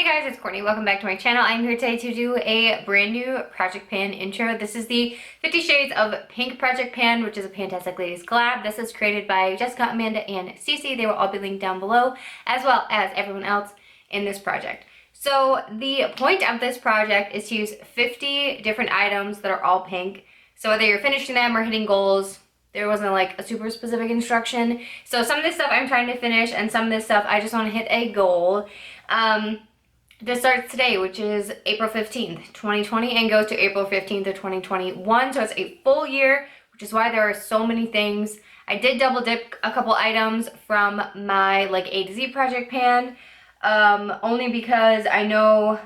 Guys, it's Courtney. Welcome back to my channel. I'm here today to do a brand new project pan intro. This is the 50 Shades of Pink project pan, which is a Fantastic Ladies collab. This is created by Jessica, Amanda, and Cece. They will all be linked down below, as well as everyone else in this project. So the point of this project is to use 50 different items that are all pink. So whether you're finishing them or hitting goals, there wasn't like a super specific instruction. So some of this stuff I'm trying to finish, and some of this stuff I just want to hit a goal. This starts today, which is April 15th, 2020, and goes to April 15th of 2021. So it's a full year, which is why there are so many things. I did double dip a couple items from my like A to Z project pan, only because I know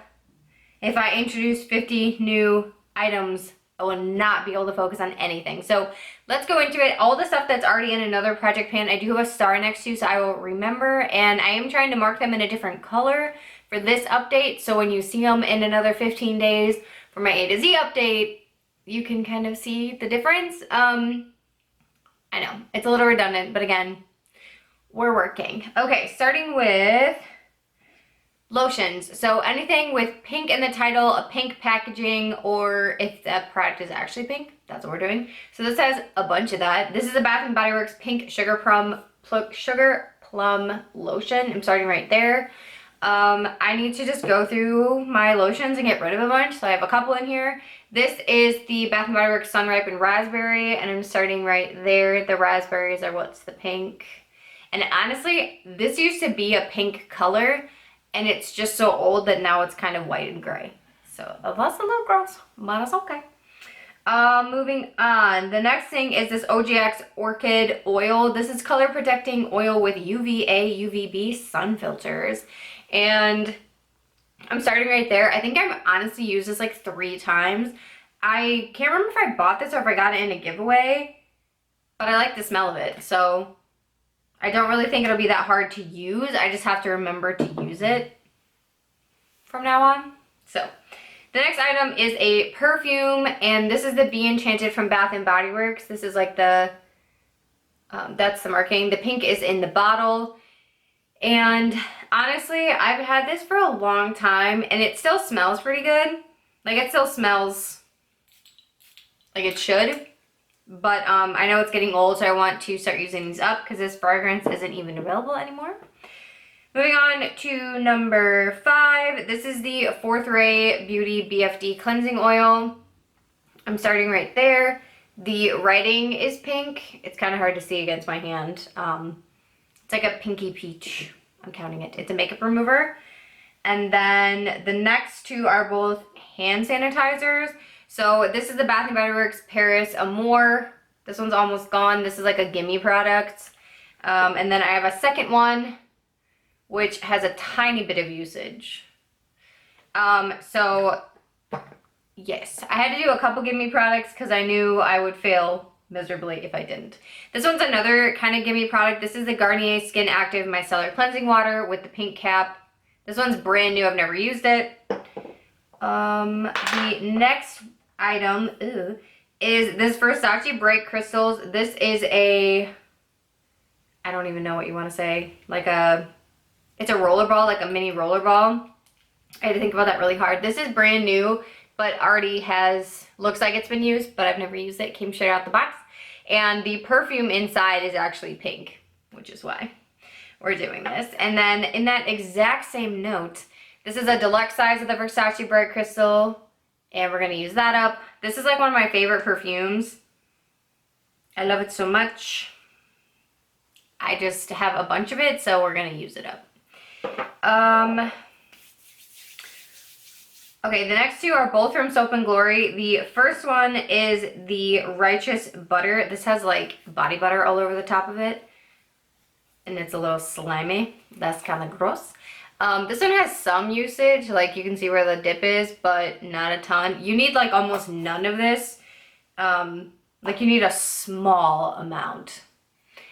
if I introduce 50 new items, I will not be able to focus on anything. So let's go into it. All the stuff that's already in another project pan, I do have a star next to, so I will remember, and I am trying to mark them in a different color for this update, so when you see them in another 15 days for my A to Z update, you can kind of see the difference. I know, it's a little redundant, but again, we're working. Okay, starting with lotions. So anything with pink in the title, a pink packaging, or if that product is actually pink, that's what we're doing. So this has a bunch of that. This is a Bath & Body Works Pink Sugar Plum lotion. I'm starting right there. I need to just go through my lotions and get rid of a bunch, so I have a couple in here. This is the Bath & Body Works Sun Ripened Raspberry, and I'm starting right there. The raspberries are what's the pink. And honestly, this used to be a pink color, and it's just so old that now it's kind of white and gray. So that's a little gross, but it's okay. Moving on, the next thing is this OGX Orchid Oil. This is color protecting oil with UVA, UVB sun filters. And I'm starting right there. I think I've honestly used this like 3 times. I can't remember if I bought this or if I got it in a giveaway, but I like the smell of it. So I don't really think it'll be that hard to use. I just have to remember to use it from now on. So the next item is a perfume, and this is the Be Enchanted from Bath & Body Works. This is like the, that's the marking. The pink is in the bottle. And honestly, I've had this for a long time, and it still smells pretty good. Like, it still smells like it should. But I know it's getting old, so I want to start using these up because this fragrance isn't even available anymore. Moving on to number 5. This is the 4th Ray Beauty BFD Cleansing Oil. I'm starting right there. The writing is pink. It's kind of hard to see against my hand. It's like a pinky peach. I'm counting it. It's a makeup remover. And then the next 2 are both hand sanitizers. So this is the Bath & Body Works Paris Amour. This one's almost gone. This is like a gimme product. And then I have a second one, which has a tiny bit of usage. So yes, I had to do a couple gimme products because I knew I would fail miserably if I didn't. This one's another kind of gimme product. This is the Garnier Skin Active Micellar Cleansing Water with the pink cap. This one's brand new. I've never used it. The next item is this Versace Bright Crystals. This is a, I don't even know what you want to say, like a, it's a roller ball, like a mini roller ball. I had to think about that really hard. This is brand new, but already has, looks like it's been used, but I've never used it. It came straight out the box. And the perfume inside is actually pink, which is why we're doing this. And then in that exact same note, this is a deluxe size of the Versace Bright Crystal, and we're gonna use that up. This is like one of my favorite perfumes. I love it so much. I just have a bunch of it, so we're gonna use it up. Okay, the next 2 are both from Soap & Glory. The first one is the Righteous Butter. This has like body butter all over the top of it, and it's a little slimy. That's kind of gross. This one has some usage, like you can see where the dip is, but not a ton. You need like almost none of this. Like you need a small amount.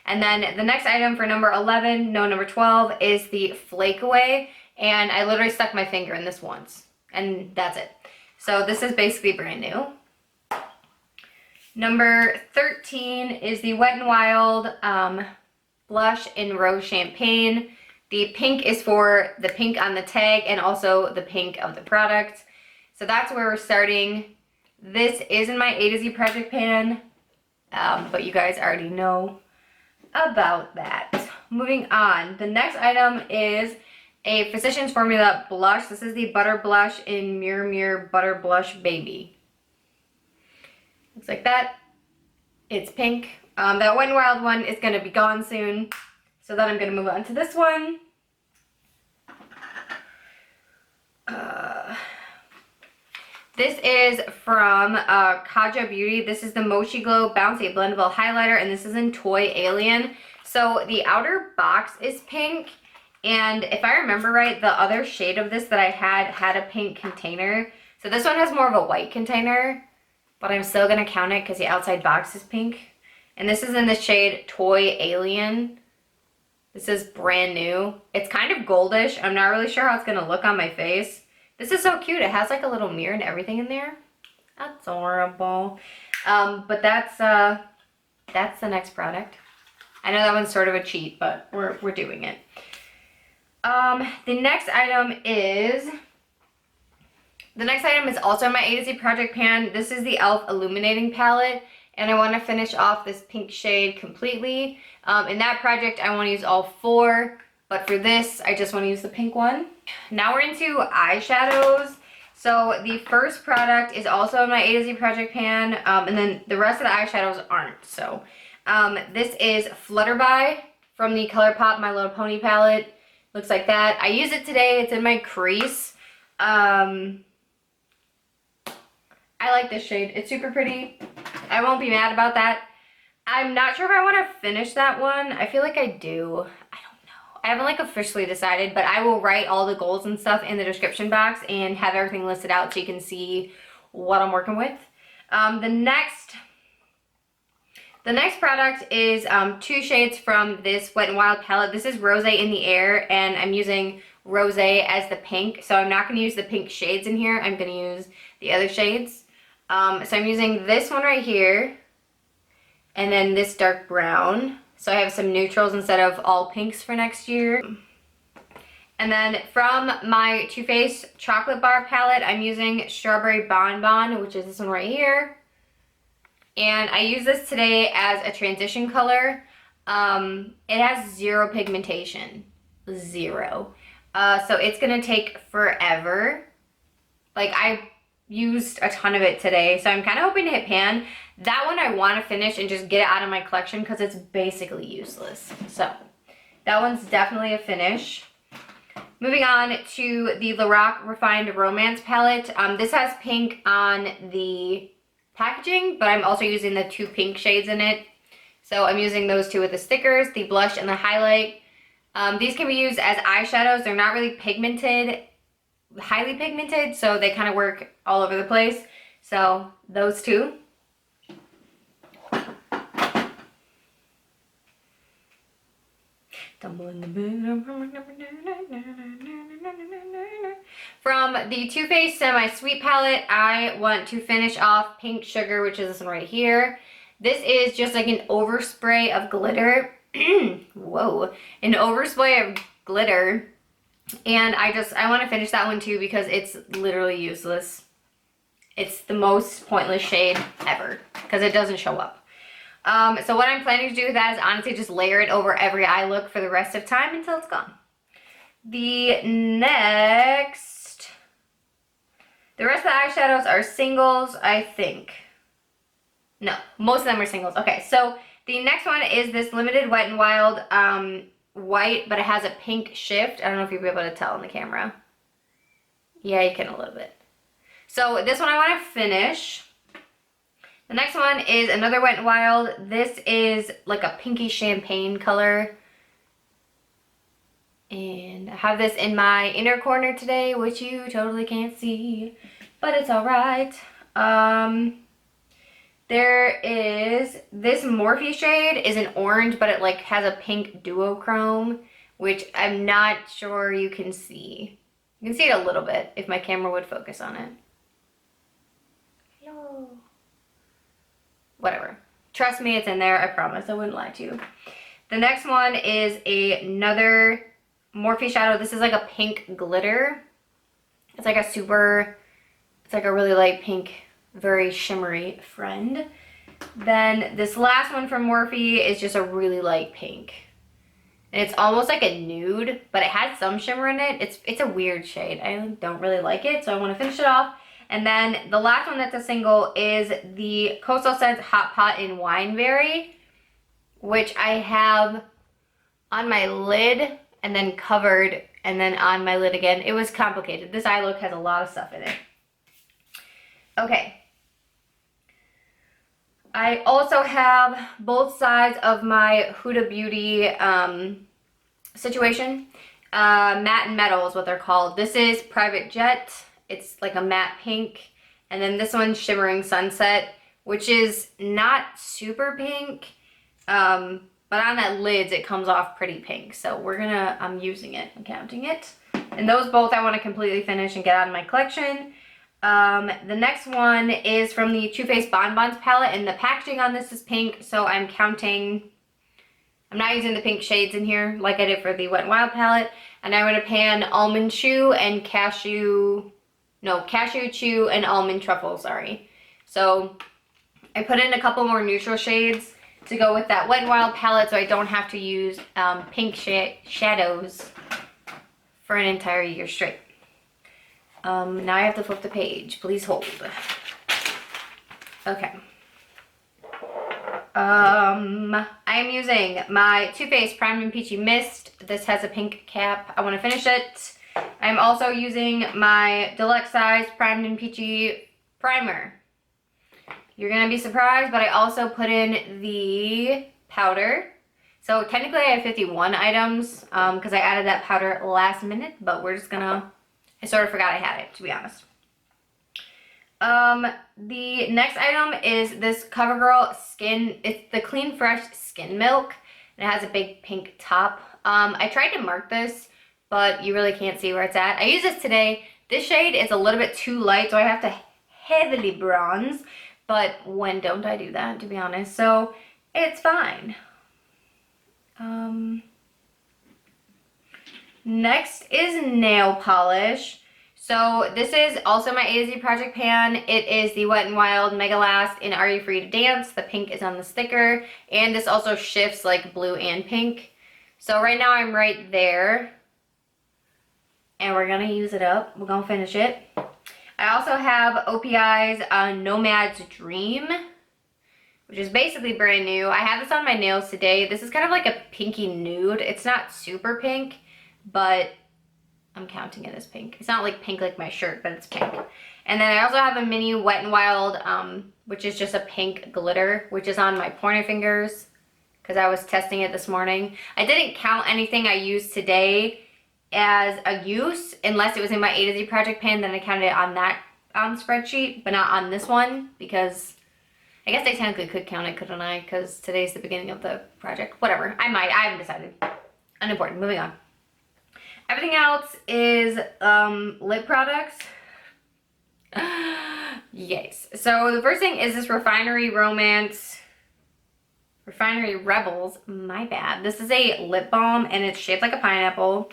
And then the next item for number 11, no, number 12, is the Flake Away. And I literally stuck my finger in this once, and that's it. So this is basically brand new. Number 13 is the Wet n Wild Blush in Rose Champagne. The pink is for the pink on the tag and also the pink of the product. So that's where we're starting. This is in my A to Z project pan, but you guys already know about that. Moving on, the next item is a Physicians Formula blush. This is the Butter Blush in Mirror Mirror Butter Blush Baby. Looks like that. It's pink. That Wet n Wild one is going to be gone soon. So then I'm going to move on to this one. This is from Kaja Beauty. This is the Mochi Glow Bouncy Blendable Highlighter, and this is in Toy Alien. So the outer box is pink, and if I remember right, the other shade of this that I had a pink container. So this one has more of a white container, but I'm still going to count it because the outside box is pink. And this is in the shade Toy Alien. This is brand new. It's kind of goldish. I'm not really sure how it's going to look on my face. This is so cute. It has like a little mirror and everything in there. That's adorable. But that's the next product. I know that one's sort of a cheat, but we're doing it. The next item is also in my A to Z project pan. This is the e.l.f. Illuminating Palette, and I want to finish off this pink shade completely. In that project, I want to use all 4. But for this, I just want to use the pink one. Now we're into eyeshadows. So the first product is also in my A to Z project pan, and then the rest of the eyeshadows aren't. So this is Flutterby from the ColourPop My Little Pony palette. Looks like that. I use it today. It's in my crease. I like this shade. It's super pretty. I won't be mad about that. I'm not sure if I want to finish that one. I feel like I do. I haven't like officially decided, but I will write all the goals and stuff in the description box and have everything listed out so you can see what I'm working with. The next product is 2 shades from this Wet n Wild palette. This is Rosé in the Air, and I'm using Rosé as the pink. So I'm not going to use the pink shades in here. I'm going to use the other shades. So I'm using this one right here, and then this dark brown. So I have some neutrals instead of all pinks for next year. And then from my Too Faced Chocolate Bar palette, I'm using Strawberry Bonbon, which is this one right here. And I use this today as a transition color. It has 0 pigmentation. 0. So it's going to take forever. Like, I used a ton of it today, so I'm kind of hoping to hit pan. That one I want to finish and just get it out of my collection because it's basically useless. So that one's definitely a finish. Moving on to the Lorac Refined Romance palette. This has pink on the packaging, but I'm also using the 2 pink shades in it. So I'm using those 2 with the stickers, the blush and the highlight. These can be used as eyeshadows. They're not really pigmented, highly pigmented, so they kind of work all over the place. So those 2. From the Too Faced Semi Sweet palette, I want to finish off Pink Sugar, which is this one right here. This is just like an overspray of glitter. Whoa, an overspray of glitter. And I want to finish that one too because it's literally useless. It's the most pointless shade ever because it doesn't show up. So what I'm planning to do with that is honestly just layer it over every eye look for the rest of time until it's gone. The rest of the eyeshadows are singles, I think. No, most of them are singles. Okay, so the next one is this limited Wet n Wild white, but it has a pink shift. I don't know if you'll be able to tell on the camera. Yeah, you can a little bit. So this one I want to finish. The next one is another Wet n Wild. This is like a pinky champagne color. And I have this in my inner corner today, which you totally can't see, but it's alright. There is this Morphe shade is an orange, but it like has a pink duochrome, which I'm not sure you can see. You can see it a little bit if my camera would focus on it. Hello. Whatever. Trust me, it's in there. I promise. I wouldn't lie to you. The next one is another Morphe shadow. This is like a pink glitter. It's like a really light pink, very shimmery friend. Then this last one from Morphe is just a really light pink. And it's almost like a nude, but it has some shimmer in it. It's a weird shade. I don't really like it, so I want to finish it off. And then the last one that's a single is the Coastal Scents Hot Pot in Wineberry, which I have on my lid and then covered and then on my lid again. It was complicated. This eye look has a lot of stuff in it. Okay. I also have both sides of my Huda Beauty situation. Matte and Metal is what they're called. This is Private Jet. It's like a matte pink. And then this one's Shimmering Sunset, which is not super pink. But on that lids, it comes off pretty pink. So I'm using it, I'm counting it. And those both I want to completely finish and get out of my collection. The next one is from the Too Faced Bonbons palette, and the packaging on this is pink, so I'm counting. I'm not using the pink shades in here like I did for the Wet n Wild palette. And I'm going to pan Almond Chew and Cashew Chew and Almond Truffle, sorry. So I put in a couple more neutral shades to go with that Wet n Wild palette, so I don't have to use pink shadows for an entire year straight. Now I have to flip the page. Please hold. Okay. I am using my Too Faced Primed and Peachy Mist. This has a pink cap. I want to finish it. I'm also using my Deluxe size Primed and Peachy Primer. You're going to be surprised, but I also put in the powder. So technically I have 51 items because I added that powder last minute, but we're just going to... I sort of forgot I had it, to be honest. The next item is this CoverGirl Skin. It's the Clean Fresh Skin Milk. And it has a big pink top. I tried to mark this, but you really can't see where it's at. I used this today. This shade is a little bit too light, so I have to heavily bronze. But when don't I do that, to be honest? So it's fine. Next is nail polish. So this is also my A to Z project pan. It is the Wet n Wild Mega Last in Are You Free to Dance. The pink is on the sticker. And this also shifts like blue and pink. So right now I'm right there. And we're going to use it up. We're going to finish it. I also have OPI's Nomad's Dream, which is basically brand new. I have this on my nails today. This is kind of like a pinky nude. It's not super pink, but I'm counting it as pink. It's not like pink like my shirt, but it's pink. And then I also have a mini Wet n Wild, which is just a pink glitter, which is on my pointer fingers because I was testing it this morning. I didn't count anything I used today as a use unless it was in my A to Z project pan. Then I counted it on that spreadsheet, but not on this one because I guess I technically could count it, couldn't I? Because today's the beginning of the project. Whatever. I haven't decided. Unimportant. Moving on. Everything else is lip products. Yes. So the first thing is this Refinery Rebels. My bad. This is a lip balm and it's shaped like a pineapple.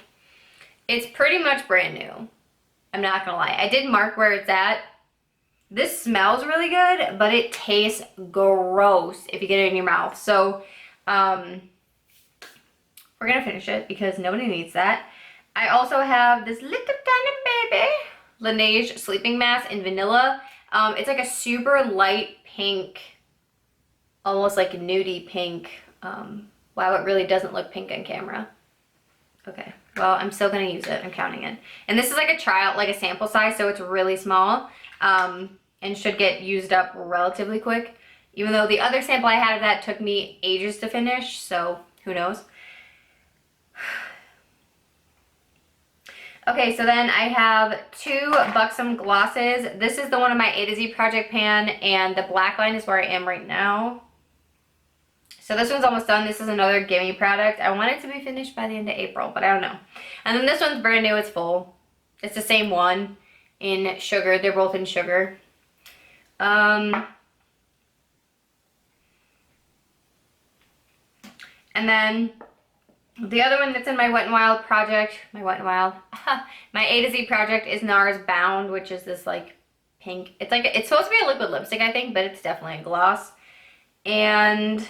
It's pretty much brand new. I'm not gonna lie. I did mark where it's at. This smells really good, but it tastes gross if you get it in your mouth. So we're gonna finish it because nobody needs that. I also have this little tiny baby Laneige sleeping mask in vanilla. It's like a super light pink, almost like a nudie pink. Wow, it really doesn't look pink on camera. Okay, well, I'm still gonna use it. I'm counting it. And this is like a trial, like a sample size, so it's really small and should get used up relatively quick. Even though the other sample I had of that took me ages to finish, so who knows. Okay, so then I have two Buxom glosses. This is the one in my A to Z project pan, and the black line is where I am right now. So this one's almost done. This is another Gimme product. I want it to be finished by the end of April, but I don't know. And then this one's brand new. It's full. It's the same one in sugar. They're both in sugar. And then The other one that's in my Wet n Wild project, my A to Z project is NARS Bound, which is this like pink. It's supposed to be a liquid lipstick, I think, but it's definitely a gloss. And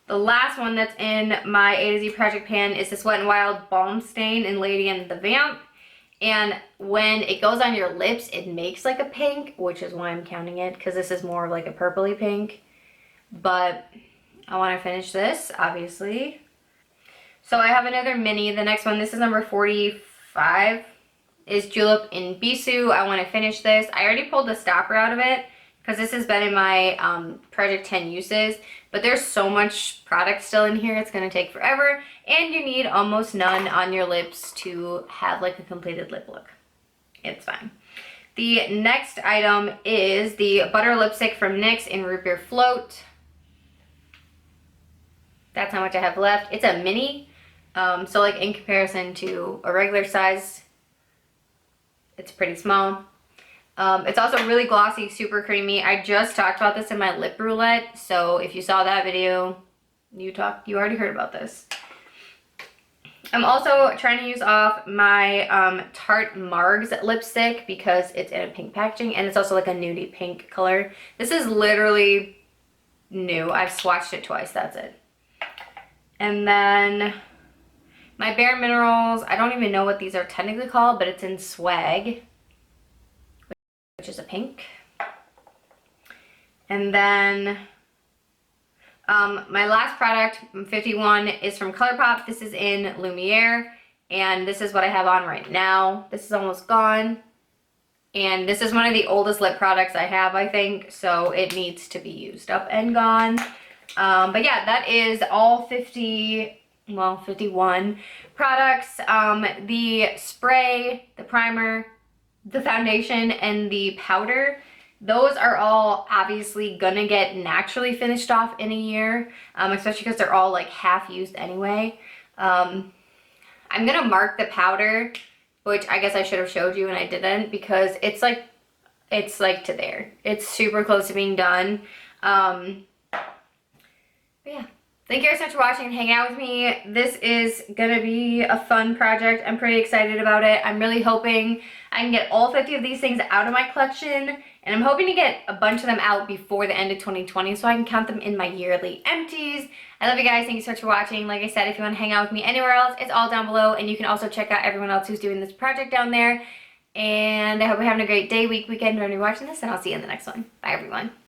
the last one that's in my A to Z project pan is this Wet n Wild Balm Stain in Lady and the Vamp. And when it goes on your lips, it makes like a pink, which is why I'm counting it, because this is more like a purpley pink. But I want to finish this, obviously. So I have another mini. The next one, this is number 45, is Julep in Bisou. I want to finish this. I already pulled the stopper out of it because this has been in my Project 10 uses. But there's so much product still in here, it's going to take forever. And you need almost none on your lips to have like a completed lip look. It's fine. The next item is the Butter Lipstick from NYX in Root Beer Float. That's how much I have left. It's a mini. So like in comparison to a regular size, it's pretty small. It's also really glossy, super creamy. I just talked about this in my lip roulette, so if you saw that video, you already heard about this. I'm also trying to use off my Tarte Margs lipstick because it's in a pink packaging, and it's also like a nudie pink color. This is literally new. I've swatched it twice, that's it. And then my Bare Minerals, I don't even know what these are technically called, but it's in Swag, which is a pink. And then my last product, 51, is from ColourPop. This is in Lumiere, and this is what I have on right now. This is almost gone, and this is one of the oldest lip products I have, I think, so it needs to be used up and gone. But yeah, that is all 51 products. The spray, the primer, the foundation, and the powder, those are all obviously gonna get naturally finished off in a year, especially because they're all like half used anyway. I'm gonna mark the powder, which I guess I should have showed you and I didn't, because it's like to there. It's super close to being done. But yeah, thank you guys so much for watching and hanging out with me. This is gonna be a fun project. I'm pretty excited about it. I'm really hoping I can get all 50 of these things out of my collection, and I'm hoping to get a bunch of them out before the end of 2020 so I can count them in my yearly empties. I love you guys. Thank you so much for watching. Like I said, if you want to hang out with me anywhere else, it's all down below, and you can also check out everyone else who's doing this project down there. And I hope you're having a great day, week, weekend, whenever you're watching this, and I'll see you in the next one. Bye, everyone.